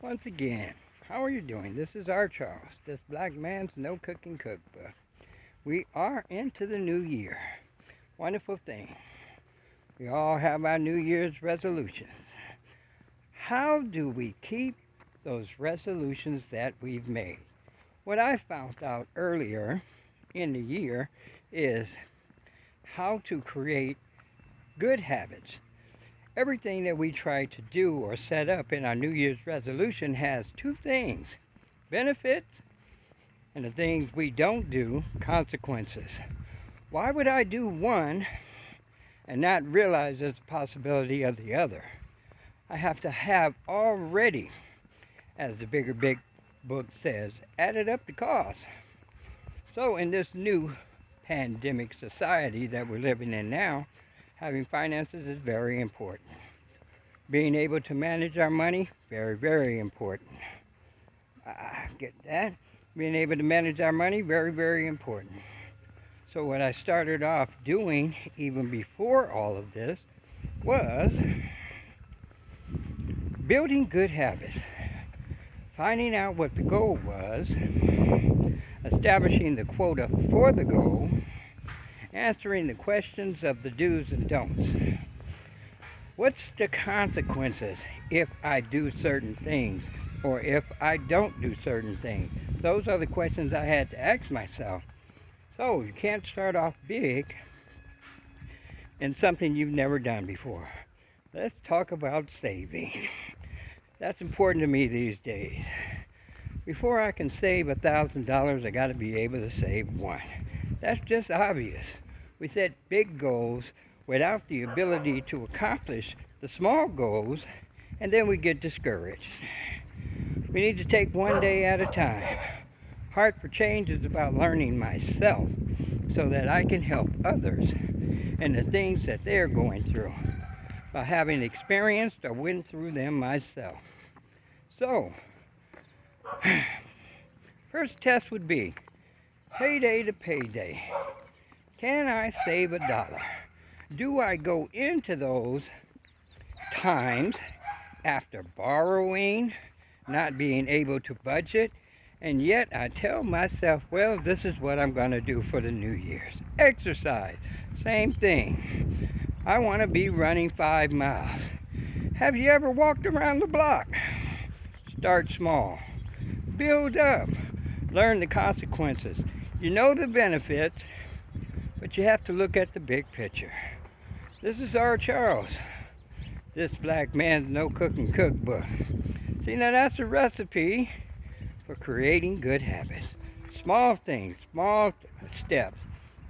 Once again, how are you doing? This is R. Charles, this black man's no cooking cookbook. We are into the new year. Wonderful thing. We all have our New Year's resolutions. How do we keep those resolutions that we've made? What I found out earlier in the year is how to create good habits. Everything that we try to do or set up in our New Year's resolution has two things: benefits, and the things we don't do, consequences. Why would I do one and not realize there's a possibility of the other? I have to have already, as the Bigger Big book says, added up the cost. So in this new pandemic society that we're living in now, having finances is very important. Being able to manage our money, very, very important. Get that? Being able to manage our money, very, very important. So what I started off doing, even before all of this, was building good habits. Finding out what the goal was, establishing the quota for the goal, answering the questions of the do's and don'ts. What's the consequences if I do certain things or if I don't do certain things? Those are the questions I had to ask myself. So you can't start off big in something you've never done before. Let's talk about saving. That's important to me these days. Before I can save $1,000, I got to be able to save one. That's just obvious. We set big goals without the ability to accomplish the small goals, and then we get discouraged. We need to take one day at a time. Heart for Change is about learning myself so that I can help others in the things that they're going through by having experienced or went through them myself. So, first test would be payday to payday. Can I save $1? Do I go into those times after borrowing, not being able to budget, and yet I tell myself, well, this is what I'm going to do for the New Year's. Exercise, same thing. I want to be running 5 miles. Have you ever walked around the block? Start small. Build up. Learn the consequences. You know the benefits, but you have to look at the big picture. This is R. Charles, this black man's no cooking cookbook. See, now that's a recipe for creating good habits. Small things, small steps.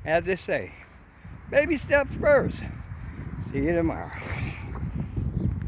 As they say, baby steps first. See you tomorrow.